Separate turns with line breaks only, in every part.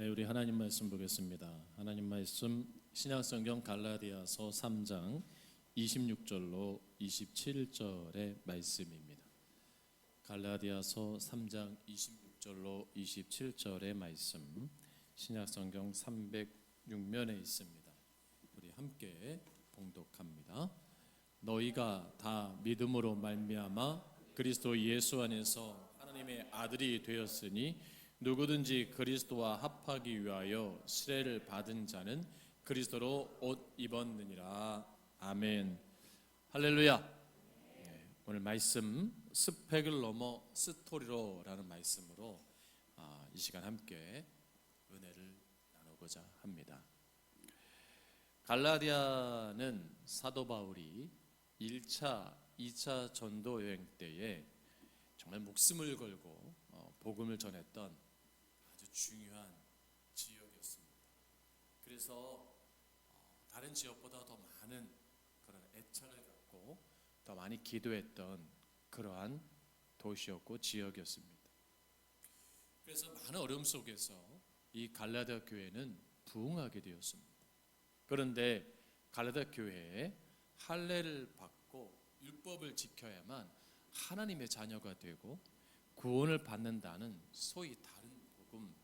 네, 우리 하나님 말씀 보겠습니다. 하나님 말씀 신약성경 갈라디아서 3장 26절로 27절의 말씀입니다. 갈라디아서 3장 26절로 27절의 말씀 신약성경 306면에 있습니다. 우리 함께 봉독합니다. 너희가 다 믿음으로 말미암아 그리스도 예수 안에서 하나님의 아들이 되었으니 누구든지 그리스도와 합하기 위하여 세례를 받은 자는 그리스도로 옷 입었느니라. 아멘. 할렐루야. 네, 오늘 말씀 스펙을 넘어 스토리로라는 말씀으로 이 시간 함께 은혜를 나누고자 합니다. 갈라디아는 사도 바울이 1차, 2차 전도 여행 때에 정말 목숨을 걸고 복음을 전했던 아주 중요한 지역이었습니다. 그래서 다른 지역보다 더 많은 그런 애착을 갖고 더 많이 기도했던 그러한 도시였고 지역이었습니다. 그래서 많은 어려움 속에서 이 갈라디아 교회는 부흥하게 되었습니다. 그런데 갈라디아 교회에 할례를 받고 율법을 지켜야만 하나님의 자녀가 되고 구원을 받는다는 소위 다른 복음,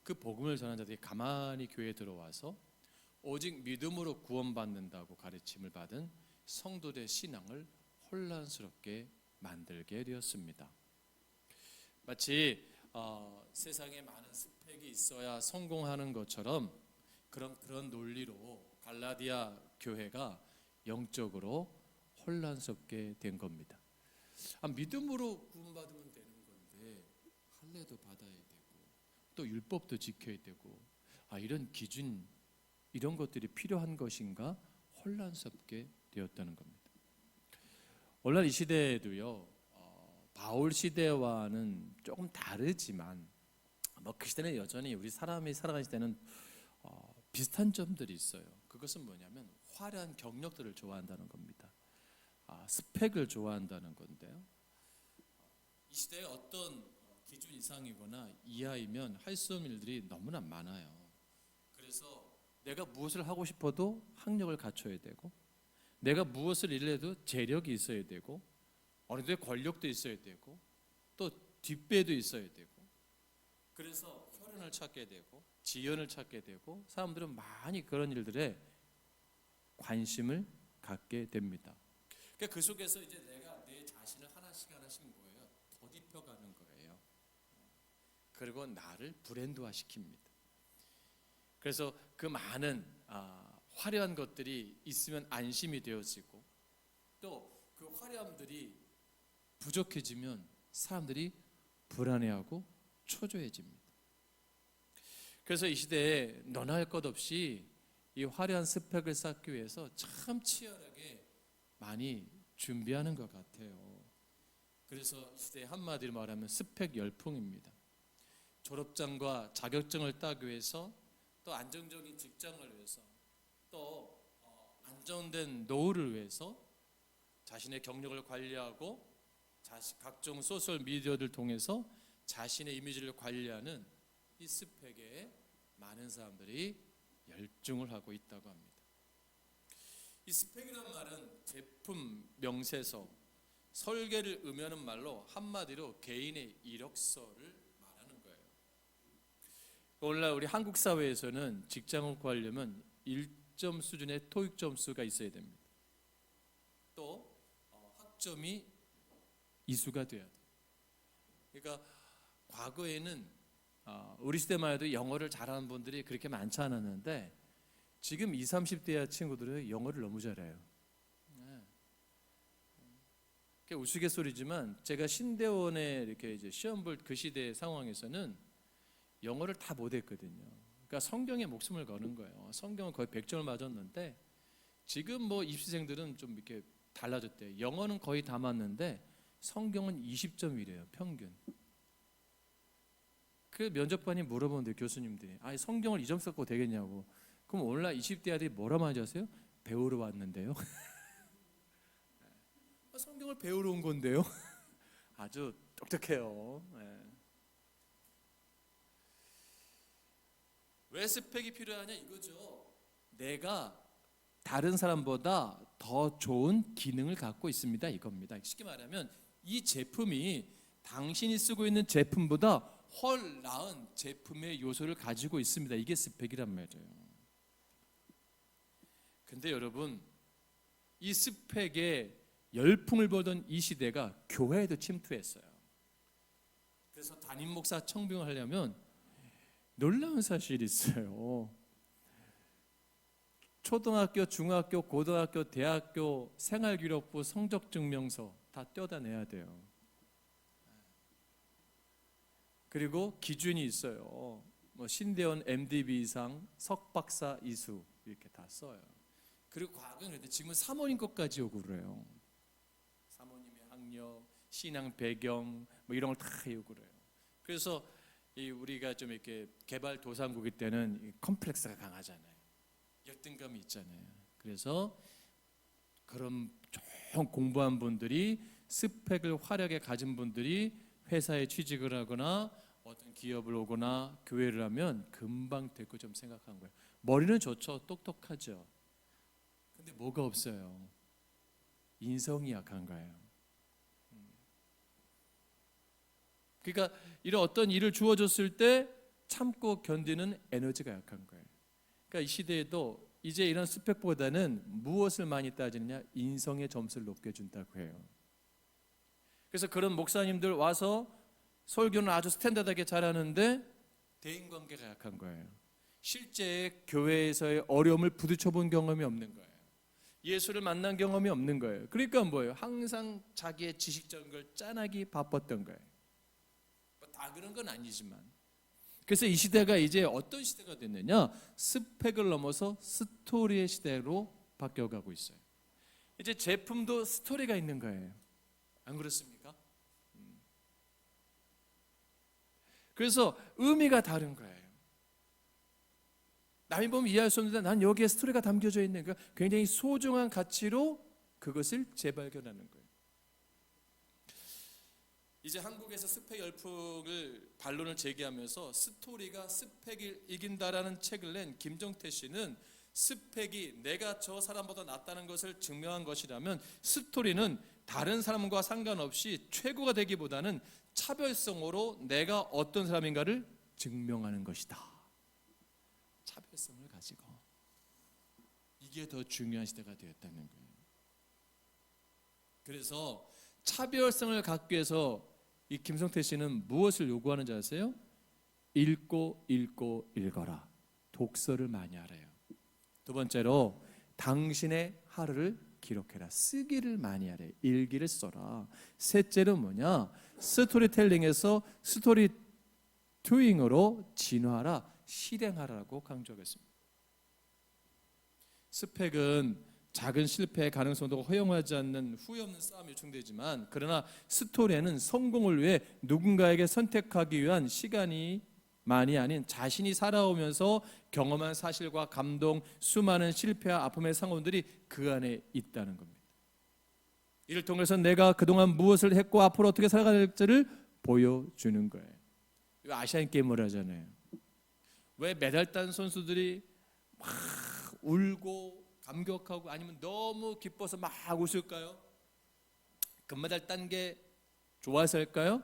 그 복음을 전한 자들이 가만히 교회에 들어와서 오직 믿음으로 구원받는다고 가르침을 받은 성도들의 신앙을 혼란스럽게 만들게 되었습니다. 마치 세상에 많은 스펙이 있어야 성공하는 것처럼 그런 논리로 갈라디아 교회가 영적으로 혼란스럽게 된 겁니다. 믿음으로 구원받으면 되는 건데 할례도 받아야 되고 또 율법도 지켜야 되고 이런 기준, 이런 것들이 필요한 것인가 혼란스럽게 되었다는 겁니다. 오늘 이 시대에도요, 바울 시대와는 조금 다르지만 그 시대는 여전히 우리 사람이 살아가는 시대는 비슷한 점들이 있어요. 그것은 뭐냐면 화려한 경력들을 좋아한다는 겁니다. 스펙을 좋아한다는 건데요. 이 시대에 어떤 기준 이상이거나 이하이면 할 수 없는 일들이 너무나 많아요. 그래서 내가 무엇을 하고 싶어도 학력을 갖춰야 되고, 내가 무엇을 일해도 재력이 있어야 되고, 어느 정도의 권력도 있어야 되고, 또 뒷배도 있어야 되고, 그래서 혈연을 찾게 되고 지연을 찾게 되고 사람들은 많이 그런 일들에 관심을 갖게 됩니다. 그 속에서 이제 내가 내 자신을 하나씩 뭐예요? 덧입혀가는 거예요. 그리고 나를 브랜드화 시킵니다. 그래서 그 많은 화려한 것들이 있으면 안심이 되어지고 또 그 화려함들이 부족해지면 사람들이 불안해하고 초조해집니다. 그래서 이 시대에 너나 할 것 없이 이 화려한 스펙을 쌓기 위해서 참 치열하게 많이 준비하는 것 같아요. 그래서 시대에 한마디로 말하면 스펙 열풍입니다. 졸업장과 자격증을 따기 위해서 또 안정적인 직장을 위해서 또 안정된 노후를 위해서 자신의 경력을 관리하고 각종 소셜 미디어를 통해서 자신의 이미지를 관리하는 이 스펙에 많은 사람들이 열중을 하고 있다고 합니다. 이 스펙이라는 말은 제품, 명세서, 설계를 의미하는 말로 한마디로 개인의 이력서를 말하는 거예요. 오늘날 우리 한국 사회에서는 직장을 구하려면 1점 수준의 토익 점수가 있어야 됩니다. 또 학점이 이수가 돼야 돼요. 그러니까 과거에는 우리 시대만 해도 영어를 잘하는 분들이 그렇게 많지 않았는데 지금 20, 30대 친구들은 영어를 너무 잘해요. 그게 우스갯소리지만 제가 신대원에 이렇게 이제 시험 볼 그 시대 상황에서는 영어를 다 못했거든요. 그러니까 성경에 목숨을 거는 거예요. 성경은 거의 100점을 맞았는데 지금 입시생들은 좀 이렇게 달라졌대요. 영어는 거의 다 맞는데 성경은 20점이래요, 평균. 그 면접관이 물어보는데 교수님들이 성경을 2점 썼고 되겠냐고. 그럼 오늘날 20대 아들이 뭐라고 하는지 아세요? 배우러 왔는데요. 성경을 배우러 온 건데요. 아주 똑똑해요. 왜 스펙이 필요하냐 이거죠. 내가 다른 사람보다 더 좋은 기능을 갖고 있습니다 이겁니다. 쉽게 말하면 이 제품이 당신이 쓰고 있는 제품보다 훨 나은 제품의 요소를 가지고 있습니다. 이게 스펙이란 말이에요. 근데 여러분, 이 스펙에 열풍을 보던 이 시대가 교회에도 침투했어요. 그래서 담임 목사 청빙을 하려면 놀라운 사실이 있어요. 초등학교, 중학교, 고등학교, 대학교 생활기록부 성적증명서 다 떼어내야 돼요. 그리고 기준이 있어요. 뭐 신대원 MDB 이상, 석박사 이수 이렇게 다 써요. 그리고 과거는 그랬는데 지금은 사모님 것까지 요구를 해요. 사모님의 학력, 신앙 배경 뭐 이런 걸 다 요구를 해요. 그래서 우리가 좀 이렇게 개발도상국일 때는 컴플렉스가 강하잖아요. 열등감이 있잖아요. 그래서 그런 좀 공부한 분들이 스펙을 화려하게 가진 분들이 회사에 취직을 하거나 어떤 기업을 오거나 교회를 하면 금방 될 거 좀 생각한 거예요. 머리는 좋죠. 똑똑하죠. 근데 뭐가 없어요? 인성이 약한 거예요. 그러니까 이런 어떤 일을 주어졌을 때 참고 견디는 에너지가 약한 거예요. 그러니까 이 시대에도 이제 이런 스펙보다는 무엇을 많이 따지느냐? 인성의 점수를 높여준다고 해요. 그래서 그런 목사님들 와서 설교는 아주 스탠다드하게 잘하는데 대인관계가 약한 거예요. 실제 교회에서의 어려움을 부딪혀본 경험이 없는 거예요. 예수를 만난 경험이 없는 거예요. 그러니까 뭐예요? 항상 자기의 지식적인 걸 짠하기 바빴던 거예요. 다 그런 건 아니지만. 그래서 이 시대가 이제 어떤 시대가 됐느냐? 스펙을 넘어서 스토리의 시대로 바뀌어가고 있어요. 이제 제품도 스토리가 있는 거예요. 안 그렇습니까? 그래서 의미가 다른 거예요. 남이 보면 이해할 수 없는데 난 여기에 스토리가 담겨져 있는 거예요. 굉장히 소중한 가치로 그것을 재발견하는 거예요. 이제 한국에서 스펙 열풍을 반론을 제기하면서 스토리가 스펙을 이긴다라는 책을 낸 김종태 씨는 스펙이 내가 저 사람보다 낫다는 것을 증명한 것이라면 스토리는 다른 사람과 상관없이 최고가 되기보다는 차별성으로 내가 어떤 사람인가를 증명하는 것이다. 차별성을 가지고 이게 더 중요한 시대가 되었다는 거예요. 그래서 차별성을 갖기 위해서 이 김성태 씨는 무엇을 요구하는지 아세요? 읽고 읽어라. 독서를 많이 하래요. 두 번째로 당신의 하루를 기록해라. 쓰기를 많이 하래. 일기를 써라. 셋째로 뭐냐? 스토리텔링에서 스토리 투잉으로 진화하라. 실행하라고 강조하겠습니다. 스펙은 작은 실패의 가능성도 허용하지 않는 후회 없는 싸움이 요청되지만 그러나 스토리에는 성공을 위해 누군가에게 선택하기 위한 시간이 많이 아닌 자신이 살아오면서 경험한 사실과 감동, 수많은 실패와 아픔의 상흔들이 그 안에 있다는 겁니다. 이를 통해서 내가 그동안 무엇을 했고 앞으로 어떻게 살아갈지를 보여주는 거예요. 아시안 게임을 하잖아요. 왜 메달 딴 선수들이 막 울고 감격하고 아니면 너무 기뻐서 막 웃을까요? 금메달 딴 게 좋아서일까요?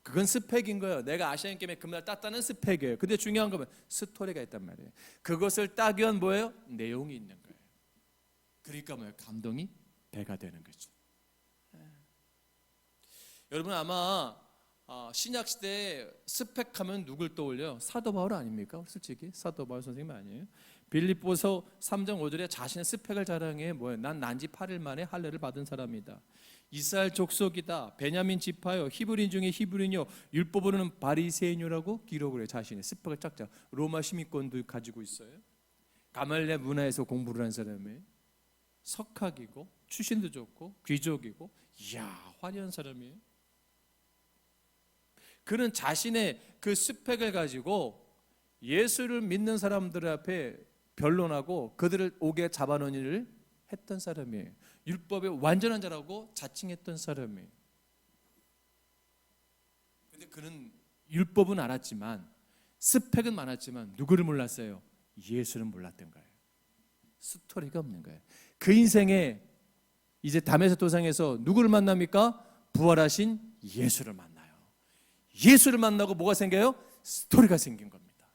그건 스펙인 거예요. 내가 아시안 게임에 금메달 땄다는 스펙이에요. 근데 중요한 건 스토리가 있단 말이에요. 그것을 따기 위한 뭐예요? 내용이 있는 거예요. 그러니까 뭐예요? 감동이 배가 되는 거죠. 여러분 아마 신약 시대에 스펙하면 누굴 떠올려요? 사도 바울 아닙니까? 솔직히 사도 바울 선생님 아니에요? 빌립보서 3장 5절에 자신의 스펙을 자랑해 뭐예요? 난 난지 8일 만에 할례를 받은 사람이다. 이스라엘 족속이다. 베냐민 지파요. 히브리인 중에 히브리인이요. 율법으로는 바리새인이라고 기록을 해요. 자신의 스펙을 짝짝. 로마 시민권도 가지고 있어요. 가말레 문화에서 공부를 한 사람이에요. 석학이고 출신도 좋고 귀족이고 이야 화려한 사람이에요. 그는 자신의 그 스펙을 가지고 예수를 믿는 사람들 앞에 변론하고 그들을 옥에 잡아놓은 일을 했던 사람이에요. 율법의 완전한 자라고 자칭했던 사람이에요. 근데 그는 율법은 알았지만 스펙은 많았지만 누구를 몰랐어요? 예수를 몰랐던 거예요. 스토리가 없는 거예요. 그 인생에 이제 다메섹 도상에서 누구를 만납니까? 부활하신 예수를 만나요. 예수를 만나고 뭐가 생겨요? 스토리가 생긴 겁니다.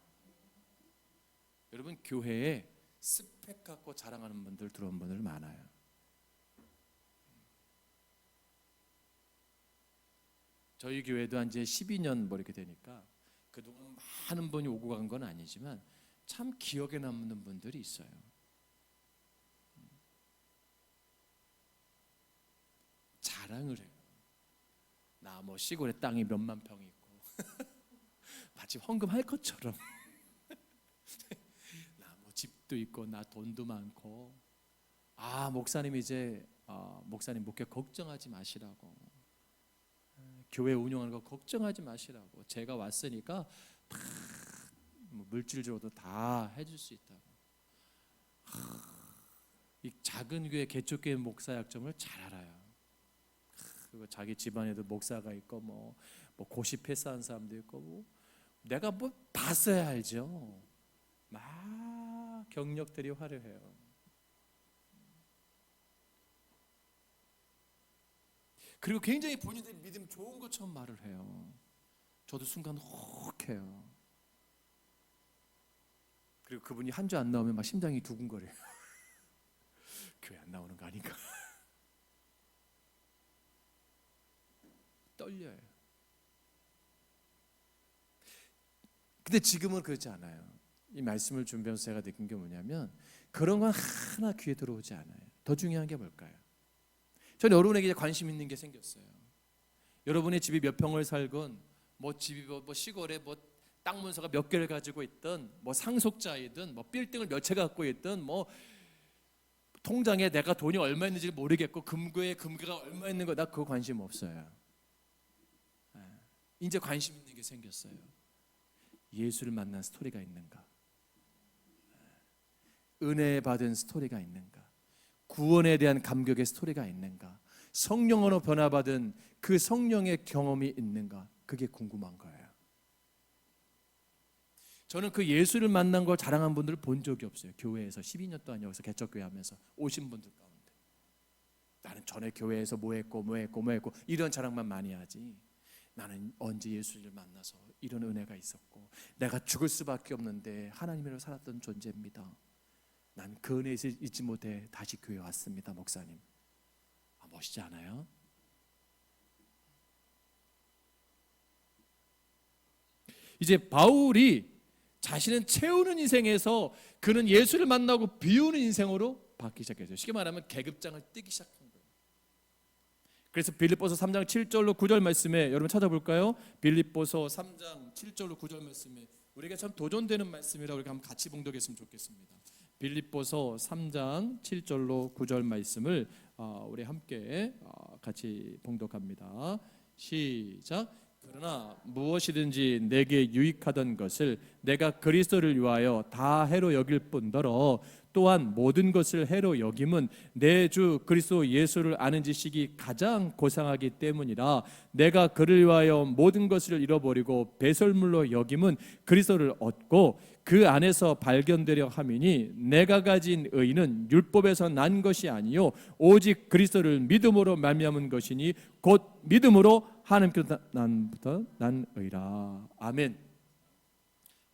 여러분, 교회에 스펙 갖고 자랑하는 분들 들어온 분들 많아요. 저희 교회도 한 이제 12년 뭐 이렇게 되니까 그동안 많은 분이 오고 간 건 아니지만 참 기억에 남는 분들이 있어요. 자랑을 해요. 나 뭐 시골에 땅이 몇만 평이 있고 마치 헌금할 것처럼 나 뭐 집도 있고 나 돈도 많고, 아 목사님 이제 목사님 목회 걱정하지 마시라고, 교회 운영하는 거 걱정하지 마시라고, 제가 왔으니까 다 뭐 물질적으로도 다 해줄 수 있다고. 이 작은 교회 개척교회 목사 약점을 잘 알아요. 그리고 자기 집안에도 목사가 있고 뭐 고시 패스한 사람도 있고 뭐 내가 뭐 봤어야 알죠. 막 경력들이 화려해요. 그리고 굉장히 본인들이 믿음 좋은 것처럼 말을 해요. 저도 순간 혹해요. 그리고 그분이 한 주 안 나오면 막 심장이 두근거려요. 교회 안 나오는 거 아닌가? 떨려요. 근데 지금은 그렇지 않아요. 이 말씀을 준비하면서 제가 느낀 게 뭐냐면 그런 건 하나 귀에 들어오지 않아요. 더 중요한 게 뭘까요? 저는 여러분에게 관심 있는 게 생겼어요. 여러분의 집이 몇 평을 살건 뭐 집이 뭐 시골에 뭐 땅 문서가 몇 개를 가지고 있든 뭐 상속자이든 뭐 빌딩을 몇 채 갖고 있든 뭐 통장에 내가 돈이 얼마 있는지 모르겠고 금고에 금괴가 얼마 있는 거 나 그거 관심 없어요. 이제 관심 있는 게 생겼어요. 예수를 만난 스토리가 있는가? 은혜 받은 스토리가 있는가? 구원에 대한 감격의 스토리가 있는가? 성령으로 변화받은 그 성령의 경험이 있는가? 그게 궁금한 거예요. 저는 그 예수를 만난 걸 자랑한 분들을 본 적이 없어요. 교회에서 12년 동안 여기서 개척교회 하면서 오신 분들 가운데 나는 전에 교회에서 뭐 했고 이런 자랑만 많이 하지, 나는 언제 예수를 만나서 이런 은혜가 있었고 내가 죽을 수밖에 없는데 하나님으로 살았던 존재입니다. 난 그 은혜에 잊지 못해 다시 교회에 왔습니다. 목사님. 멋있지 않아요? 이제 바울이 자신은 채우는 인생에서 그는 예수를 만나고 비우는 인생으로 바뀌기 시작했어요. 쉽게 말하면 계급장을 떼기 시작한 거예요. 그래서 빌립보서 3장 7절로 9절 말씀에 여러분 찾아볼까요? 빌립보서 3장 7절로 9절 말씀에 우리가 참 도전되는 말씀이라 우리가 한번 같이 봉독했으면 좋겠습니다. 빌립보서 3장 7절로 9절 말씀을 우리 함께 같이 봉독합니다. 시작. 그러나 무엇이든지 내게 유익하던 것을 내가 그리스도를 위하여 다 해로 여길 뿐더러 또한 모든 것을 해로 여김은 내 주 그리스도 예수를 아는 지식이 가장 고상하기 때문이라. 내가 그를 위하여 모든 것을 잃어버리고 배설물로 여김은 그리스도를 얻고 그 안에서 발견되려 함이니 내가 가진 의는 율법에서 난 것이 아니요 오직 그리스도를 믿음으로 말미암은 것이니 곧 믿음으로 하나님께서 난 의라. 아멘.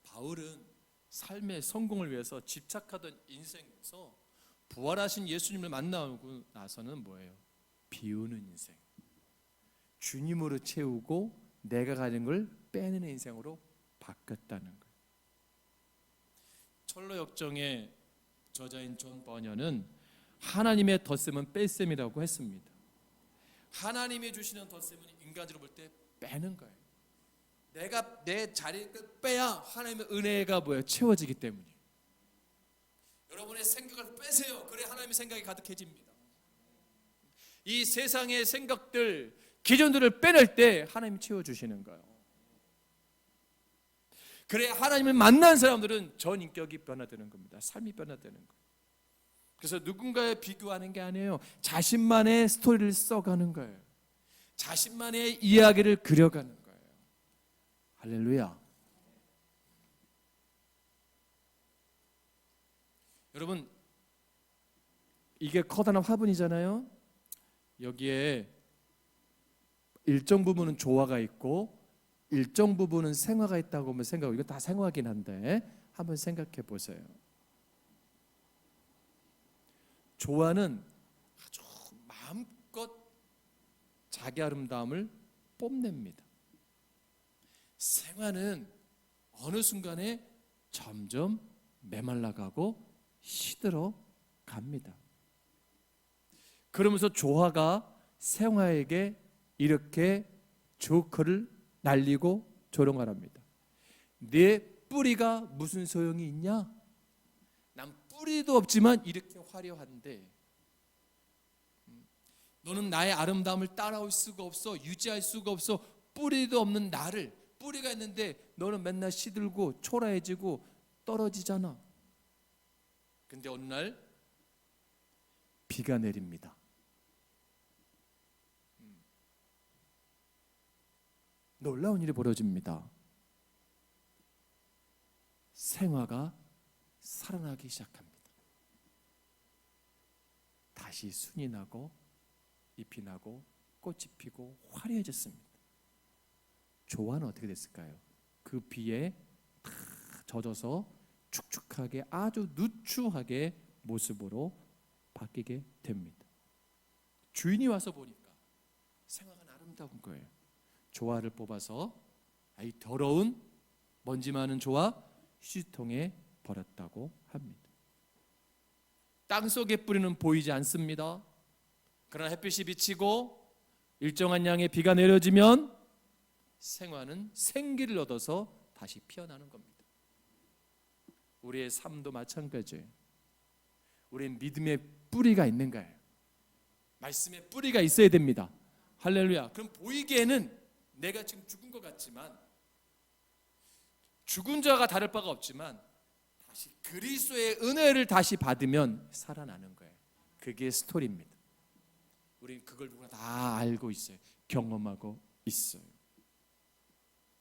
바울은 삶의 성공을 위해서 집착하던 인생에서 부활하신 예수님을 만나고 나서는 뭐예요? 비우는 인생, 주님으로 채우고 내가 가진 걸 빼내는 인생으로 바뀌었다는 거예요. 철로 역정의 저자인 존 버녀는 하나님의 덧셈은 뺄셈이라고 했습니다. 하나님이 주시는 덧셈은 인간으로 볼 때 빼는 거예요. 내가 내 자리를 빼야 하나님의 은혜가 뭐예요? 채워지기 때문이에요. 여러분의 생각을 빼세요. 그래 하나님의 생각이 가득해집니다. 이 세상의 생각들, 기존들을 빼낼 때 하나님이 채워주시는 거예요. 그래 하나님을 만난 사람들은 전 인격이 변화되는 겁니다. 삶이 변화되는 거예요. 그래서 누군가에 비교하는 게 아니에요. 자신만의 스토리를 써가는 거예요. 자신만의 이야기를 그려가는 거예요. 할렐루야. 여러분, 이게 커다란 화분이잖아요. 여기에 일정 부분은 조화가 있고 일정 부분은 생화가 있다고 하면 생각하고, 이거 다 생화긴 한데 한번 생각해 보세요. 조화는 아주 마음껏 자기 아름다움을 뽐냅니다. 생화는 어느 순간에 점점 메말라가고 시들어 갑니다. 그러면서 조화가 생화에게 이렇게 조커를 날리고 조롱하랍니다. 내 뿌리가 무슨 소용이 있냐? 난 뿌리도 없지만 이렇게 화려한데 너는 나의 아름다움을 따라올 수가 없어, 유지할 수가 없어. 뿌리도 없는 나를, 뿌리가 있는데 너는 맨날 시들고 초라해지고 떨어지잖아. 근데 어느 날 비가 내립니다. 놀라운 일이 벌어집니다. 생화가 살아나기 시작합니다. 다시 순이 나고 잎이 나고 꽃이 피고 화려해졌습니다. 조화는 어떻게 됐을까요? 그 비에 다 젖어서 축축하게, 아주 누추하게 모습으로 바뀌게 됩니다. 주인이 와서 보니까 생화가 아름다운 거예요. 조화를 뽑아서 이 더러운 먼지 많은 조화 휴지통에 버렸다고 합니다. 땅속의 뿌리는 보이지 않습니다. 그러나 햇빛이 비치고 일정한 양의 비가 내려지면 생화는 생기를 얻어서 다시 피어나는 겁니다. 우리의 삶도 마찬가지예요. 우리는 믿음의 뿌리가 있는 거예요. 말씀의 뿌리가 있어야 됩니다. 할렐루야. 그럼 보이기에는 내가 지금 죽은 것 같지만, 죽은 자가 다를 바가 없지만 다시 그리스도의 은혜를 다시 받으면 살아나는 거예요. 그게 스토리입니다. 우리는 그걸 누구나 다 알고 있어요. 경험하고 있어요.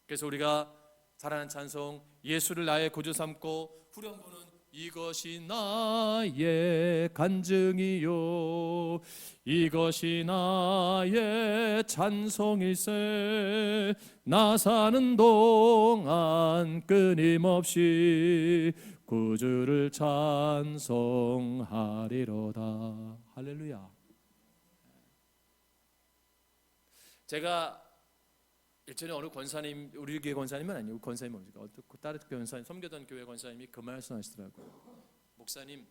그래서 우리가 잘하는 찬송, 예수를 나의 구주 삼고 후렴부는 이것이 나의 간증이요 이것이 나의 찬송일세 나 사는 동안 끊임없이 구주를 찬송하리로다. 할렐루야. 제가 예전에 어느 권사님, 우리 교회 권사님은 아니고 권사님 뭡니까? 다른 권사님, 섬기던 교회 권사님이 그 말씀하시더라고요. 목사님,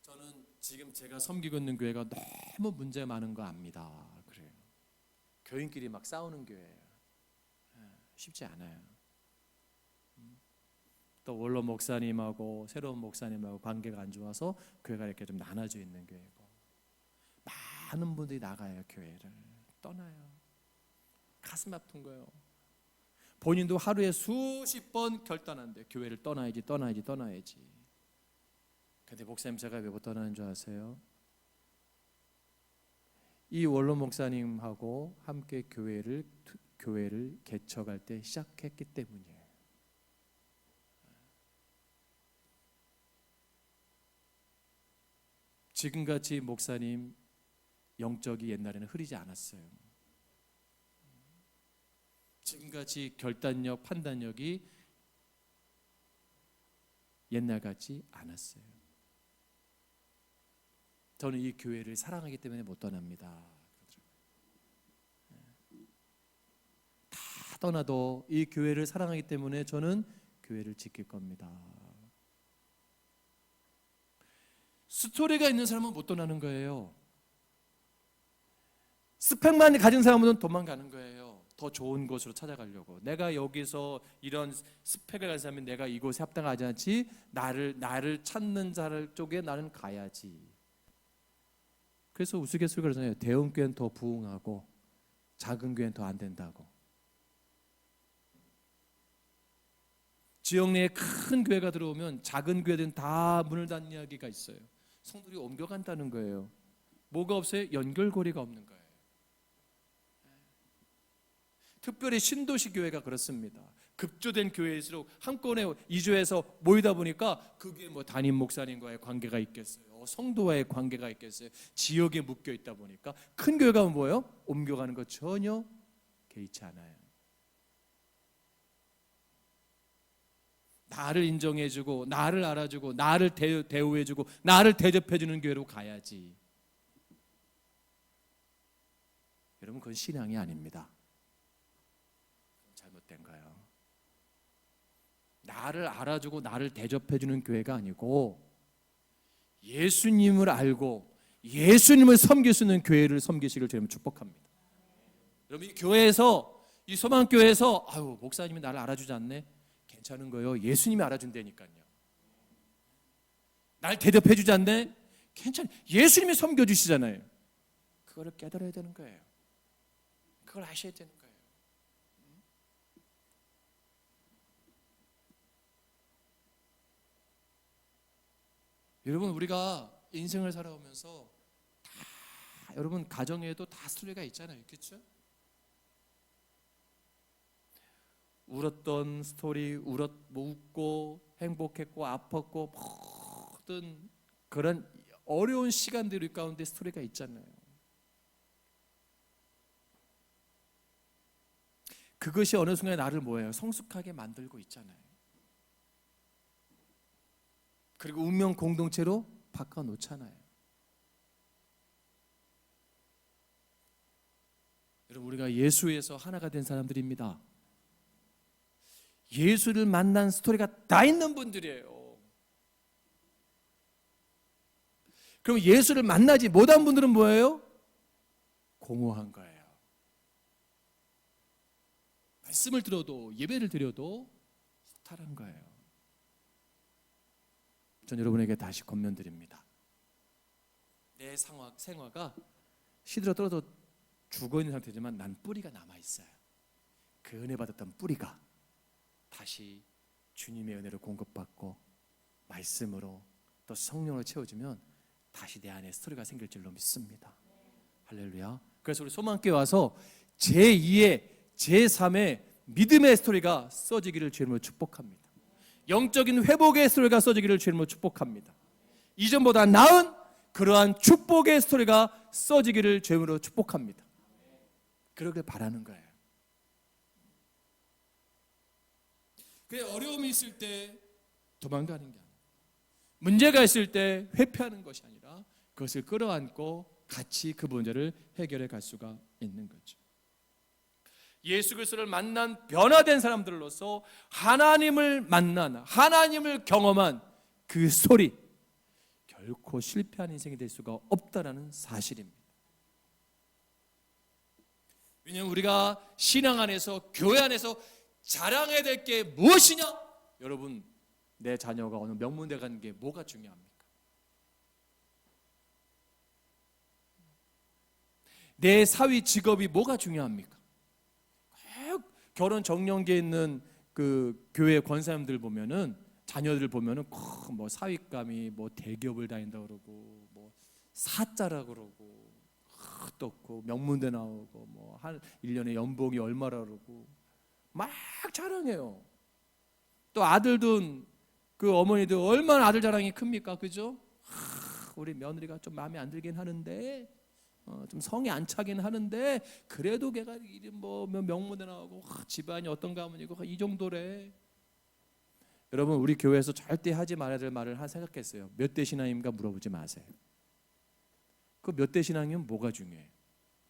저는 지금 제가 섬기고 있는 교회가 너무 문제가 많은 거 압니다. 그래요. 교인끼리 막 싸우는 교회예요. 쉽지 않아요. 또 원로 목사님하고 새로운 목사님하고 관계가 안 좋아서 교회가 이렇게 좀 나눠져 있는 교회고, 많은 분들이 나가요. 교회를 떠나요. 가슴 아픈 거예요. 본인도 하루에 수십 번 결단한대. 교회를 떠나야지. 근데 목사님, 제가 왜 못 떠나는 줄 아세요? 이 원로 목사님하고 함께 교회를 개척할 때 시작했기 때문이에요. 지금같이 목사님 영적이 옛날에는 흐리지 않았어요. 지금같이 결단력, 판단력이 옛날같이 않았어요. 저는 이 교회를 사랑하기 때문에 못 떠납니다. 다 떠나도 이 교회를 사랑하기 때문에 저는 교회를 지킬 겁니다. 스토리가 있는 사람은 못 떠나는 거예요. 스펙만 가진 사람은 도망가는 거예요. 더 좋은 곳으로 찾아가려고. 내가 여기서 이런 스펙을 가진 사람이 내가 이곳에 합당하지 않지, 나를 찾는 자를 쪽에 나는 가야지. 그래서 우스갯소리가 그러잖아요. 대형 교회는 더 부흥하고 작은 교회는 더 안 된다고. 지역 내에 큰 교회가 들어오면 작은 교회들은 다 문을 닫는 이야기가 있어요. 성도들이 옮겨간다는 거예요. 뭐가 없어요? 연결고리가 없는 거예요. 특별히 신도시 교회가 그렇습니다. 급조된 교회일수록 한꺼번에 이주해서 모이다 보니까 그게 뭐 담임 목사님과의 관계가 있겠어요, 성도와의 관계가 있겠어요, 지역에 묶여 있다 보니까 큰 교회가 뭐예요? 옮겨가는 거 전혀 개의치 않아요. 나를 인정해주고 나를 알아주고 나를 대우해주고 나를 대접해주는 교회로 가야지. 여러분, 그건 신앙이 아닙니다. 잘못된 거예요. 나를 알아주고 나를 대접해주는 교회가 아니고 예수님을 알고 예수님을 섬길 수 있는 교회를 섬기시길 주님 축복합니다. 여러분, 이 교회에서, 이 소망교회에서 아유, 목사님이 나를 알아주지 않네, 괜찮은 거예요. 예수님이 알아준다니까요. 날 대접해주지 않네, 괜찮아, 예수님이 섬겨주시잖아요. 그거를 깨달아야 되는 거예요. 그걸 아셔야 되는 거예요. 여러분, 우리가 인생을 살아오면서 다, 여러분 가정에도 다 스토리가 있잖아요, 그렇죠? 울었던 스토리, 웃고 행복했고 아팠고 모든 그런 어려운 시간들 가운데 스토리가 있잖아요. 그것이 어느 순간에 나를 뭐예요? 성숙하게 만들고 있잖아요. 그리고 운명 공동체로 바꿔놓잖아요. 여러분, 우리가 예수에서 하나가 된 사람들입니다. 예수를 만난 스토리가 다 있는 분들이에요. 그럼 예수를 만나지 못한 분들은 뭐예요? 공허한 거예요. 말씀을 들어도 예배를 드려도 허탈한 거예요. 전 여러분에게 다시 권면드립니다. 내 생화가 시들어 떨어져 죽어있는 상태지만 난 뿌리가 남아있어요. 그 은혜 받았던 뿌리가 다시 주님의 은혜를 공급받고 말씀으로 또 성령으로 채워지면 다시 내 안에 스토리가 생길 줄로 믿습니다. 할렐루야. 그래서 우리 소망교회 와서 제2의 제3의 믿음의 스토리가 써지기를 주님으로 축복합니다. 영적인 회복의 스토리가 써지기를 주님으로 축복합니다. 이전보다 나은 그러한 축복의 스토리가 써지기를 주님으로 축복합니다. 그러길 바라는 거예요. 그 어려움이 있을 때 도망가는 게 아니라, 문제가 있을 때 회피하는 것이 아니라 그것을 끌어안고 같이 그 문제를 해결해 갈 수가 있는 거죠. 예수 그리스도를 만난 변화된 사람들로서 하나님을 만난, 하나님을 경험한 그 스토리, 결코 실패한 인생이 될 수가 없다라는 사실입니다. 왜냐하면 우리가 신앙 안에서, 교회 안에서 자랑해야 될 게 무엇이냐? 여러분, 내 자녀가 어느 명문대 가는 게 뭐가 중요합니까? 내 사위 직업이 뭐가 중요합니까? 결혼 정년기에 있는 그 교회 권사님들 보면은, 자녀들 보면은 뭐 사윗감이 뭐 대기업을 다닌다 그러고 뭐 사자라 그러고 또 명문대 나오고 뭐 한 1년에 연봉이 얼마라 그러고 막 자랑해요. 또 아들도, 그 어머니들 얼마나 아들 자랑이 큽니까? 그죠? 우리 며느리가 좀 마음에 안 들긴 하는데, 좀 성이 안 차긴 하는데 그래도 걔가 뭐 명문대 나오고 집안이 어떤 가문이고 이 정도래. 여러분, 우리 교회에서 절대 하지 말아야 될 말을 하나 생각했어요. 몇 대 신앙인가 물어보지 마세요. 그 몇 대 신앙이면 뭐가 중요해?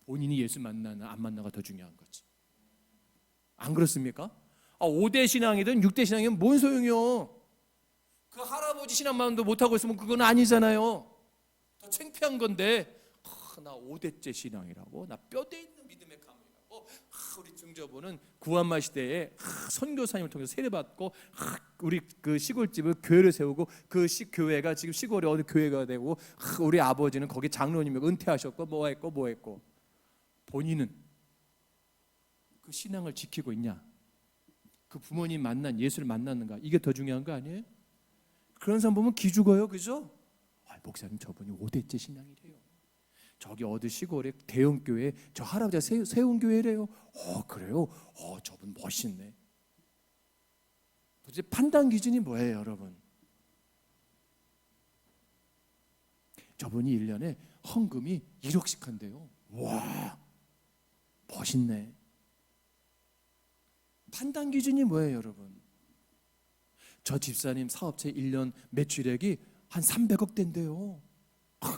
본인이 예수 만나나 안 만나가 더 중요한 거지. 안 그렇습니까? 5대 신앙이든 6대 신앙이면 뭔 소용이요? 그 할아버지 신앙만도 못하고 있으면 그건 아니잖아요. 더 창피한 건데, 나 5대째 신앙이라고, 나 뼈대 있는 믿음의 가문이라고. 우리 증조부는 구한말 시대에 선교사님을 통해서 세례받고 우리 그 시골집을 교회를 세우고 그 교회가 지금 시골에 어디 교회가 되고, 우리 아버지는 거기 장로님이 은퇴하셨고 뭐 했고 본인은 그 신앙을 지키고 있냐? 그 부모님 만난 예수를 만났는가? 이게 더 중요한 거 아니에요? 그런 사람 보면 기죽어요, 그죠? 목사님 저분이 5대째 신앙이래요. 저기 어디 시골에 대형 교회 저 할아버지가 세운 교회래요. 그래요? 저분 멋있네. 도대체 판단 기준이 뭐예요, 여러분? 저분이 1년에 헌금이 1억씩 한대요. 와, 멋있네. 판단 기준이 뭐예요, 여러분? 저 집사님 사업체 1년 매출액이 한 300억 된대요.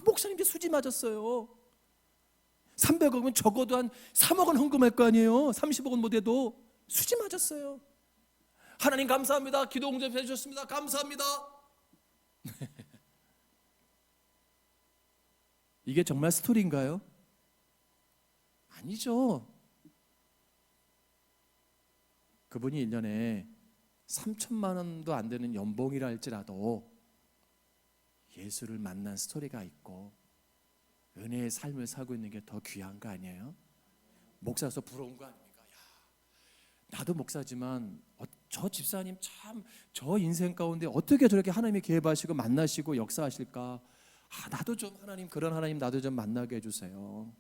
목사님께 수지 맞았어요. 300억은 적어도 한 3억은 헌금할 거 아니에요. 30억은 못해도 수지 맞았어요. 하나님 감사합니다. 기도 응답해 주셨습니다. 감사합니다. 이게 정말 스토리인가요? 아니죠. 그분이 1년에 3천만 원도 안 되는 연봉이라 할지라도 예수를 만난 스토리가 있고 은혜의 삶을 살고 있는 게 더 귀한 거 아니에요? 목사로서 부러운 거 아닙니까? 야, 나도 목사지만 저 집사님 참 저 인생 가운데 어떻게 저렇게 하나님이 개입하시고 만나시고 역사하실까? 나도 좀 하나님, 그런 하나님 나도 좀 만나게 해주세요.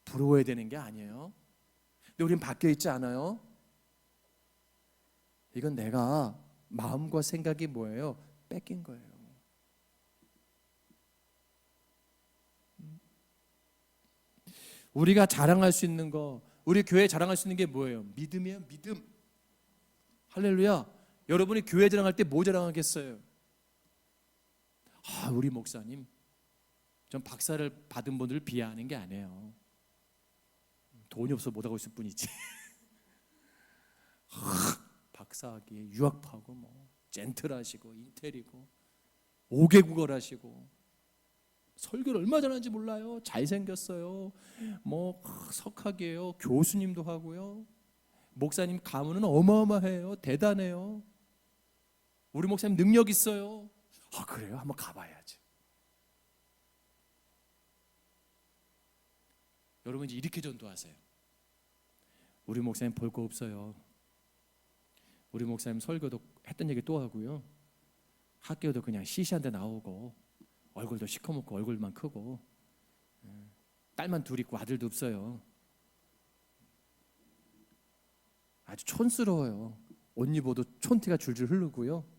부러워야 되는 게 아니에요. 근데 우린 바뀌어 있지 않아요? 이건 내가 마음과 생각이 뭐예요? 뺏긴 거예요. 우리가 자랑할 수 있는 거, 우리 교회 자랑할 수 있는 게 뭐예요? 믿음이에요, 믿음. 할렐루야. 여러분이 교회 자랑할 때 뭐 자랑하겠어요? 우리 목사님, 전 박사를 받은 분들을 비하하는 게 아니에요. 돈이 없어 못하고 있을 뿐이지. 박사하기에 유학파고 뭐 젠틀하시고 인텔이고 5개국어를 하시고 설교를 얼마 잘하는지 몰라요. 잘생겼어요. 뭐 석학이에요. 교수님도 하고요. 목사님 가문은 어마어마해요. 대단해요. 우리 목사님 능력 있어요. 그래요? 한번 가봐야지. 여러분 이제 이렇게 전도하세요. 우리 목사님 볼 거 없어요. 우리 목사님 설교도 했던 얘기 또 하고요. 학교도 그냥 시시한데 나오고 얼굴도 시커멓고 얼굴만 크고 딸만 둘 있고 아들도 없어요. 아주 촌스러워요. 옷 입어도 촌티가 줄줄 흐르고요.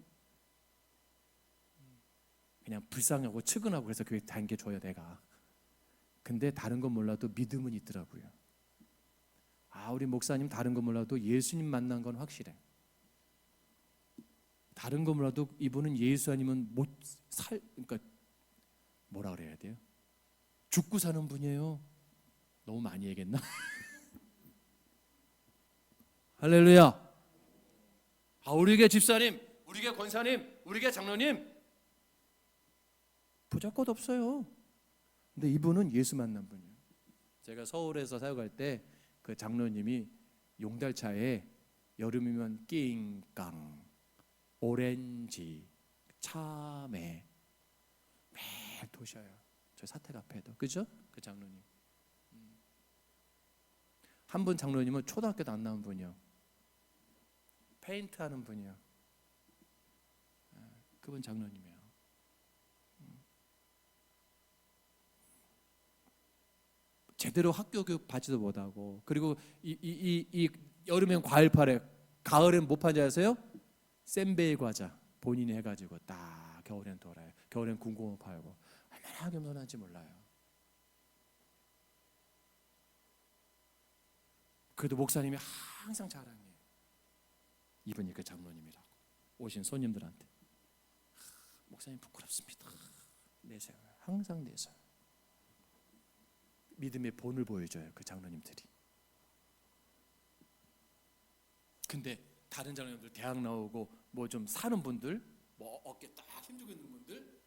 그냥 불쌍하고 측은하고 그래서 교회 다녀줘요 내가. 근데 다른 건 몰라도 믿음은 있더라고요. 우리 목사님 다른 건 몰라도 예수님 만난 건 확실해. 다른 거 몰라도 이분은 예수 아니면 그러니까 뭐라 그래야 돼요? 죽고 사는 분이에요. 너무 많이 얘기했나? 할렐루야. 우리 교회 집사님, 우리 교회 권사님, 우리 교회 장로님 부자껏 없어요. 근데 이분은 예수 만난 분이에요. 제가 서울에서 사역할 때 그 장로님이 용달차에 여름이면 낑깡 오렌지, 참외 매일 도셔요. 저 사택 앞에도. 그죠? 그 장로님. 한 분 장로님은 초등학교도 안 나온 분이요. 페인트 하는 분이요. 그분 장로님이에요. 제대로 학교 교육 받지도 못하고, 그리고 이 여름엔 과일 팔에, 가을엔 뭐 파는지 아세요? 샌베이 과자 본인이 해가지고 딱 겨울엔 돌아요. 겨울엔 군고구 팔고. 얼마나 겸손한지 몰라요. 그래도 목사님이 항상 자랑해요. 이분이 그 장로님이라고. 오신 손님들한테 목사님 부끄럽습니다. 내세요. 항상 내세요. 믿음의 본을 보여줘요. 그 장로님들이. 근데 다른 장로님들 대학 나오고 뭐 좀 사는 분들, 뭐 어깨 딱 힘주고 있는 분들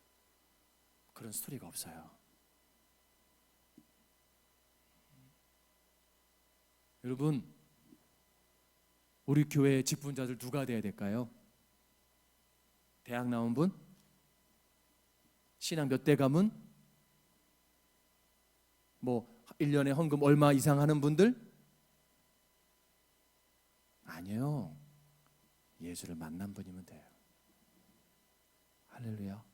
그런 스토리가 없어요. 여러분, 우리 교회 직분자들 누가 돼야 될까요? 대학 나온 분? 신앙 몇 대 가문? 뭐 1년에 헌금 얼마 이상 하는 분들? 아니요. 예수를 만난 분이면 돼요. 할렐루야.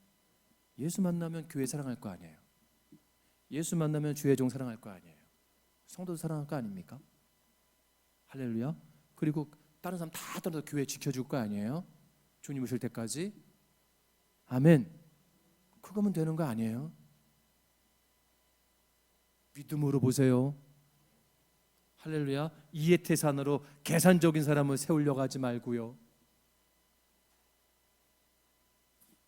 예수 만나면 교회 사랑할 거 아니에요. 예수 만나면 주의 종 사랑할 거 아니에요. 성도도 사랑할 거 아닙니까? 할렐루야. 그리고 다른 사람 다 떠나서 교회 지켜줄 거 아니에요. 주님 오실 때까지. 아멘. 그거면 되는 거 아니에요? 믿음으로 보세요. 할렐루야. 이해태산으로 계산적인 사람을 세우려고 하지 말고요.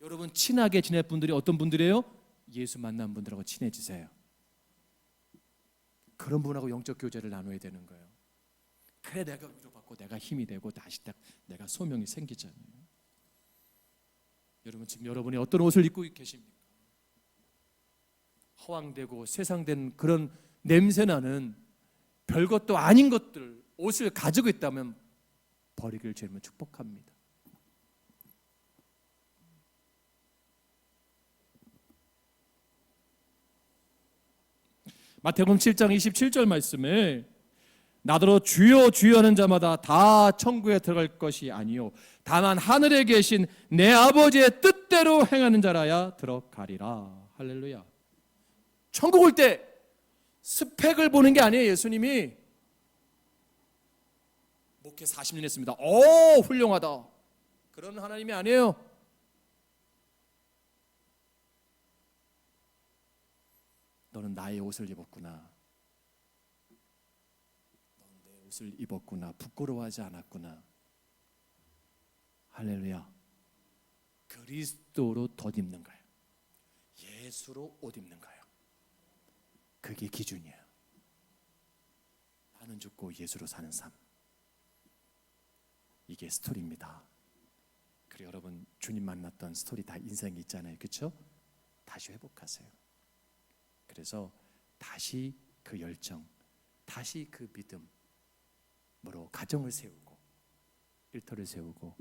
여러분 친하게 지낼 분들이 어떤 분들이에요? 예수 만난 분들하고 친해지세요. 그런 분하고 영적 교제를 나눠야 되는 거예요. 그래 내가 위로받고 내가 힘이 되고 다시 딱 내가 소명이 생기잖아요. 여러분 지금 여러분이 어떤 옷을 입고 계십니까? 허황되고 세상된 그런 냄새나는 별것도 아닌 것들 옷을 가지고 있다면 버리기를 주님은 축복합니다. 마태복음 7장 27절 말씀에 나더러 주여 주여 하는 자마다 다 천국에 들어갈 것이 아니요 다만 하늘에 계신 내 아버지의 뜻대로 행하는 자라야 들어가리라. 할렐루야. 천국 올 때 스펙을 보는 게 아니에요. 예수님이 목회 40년 했습니다. 오 훌륭하다. 그런 하나님이 아니에요. 너는 나의 옷을 입었구나. 너는 내 옷을 입었구나. 부끄러워하지 않았구나. 할렐루야. 그리스도로 덧 입는 거예요. 예수로 옷 입는 거예요. 그게 기준이에요. 나는 죽고 예수로 사는 삶. 이게 스토리입니다. 그리고 여러분 주님 만났던 스토리 다 인생이 있잖아요. 그렇죠? 다시 회복하세요. 그래서 다시 그 열정, 다시 그 믿음으로 가정을 세우고 일터를 세우고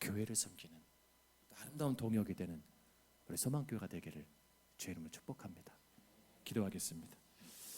교회를 섬기는 아름다운 동역이 되는 우리 소망교회가 되기를 주의 이름으로 축복합니다. 기도하겠습니다.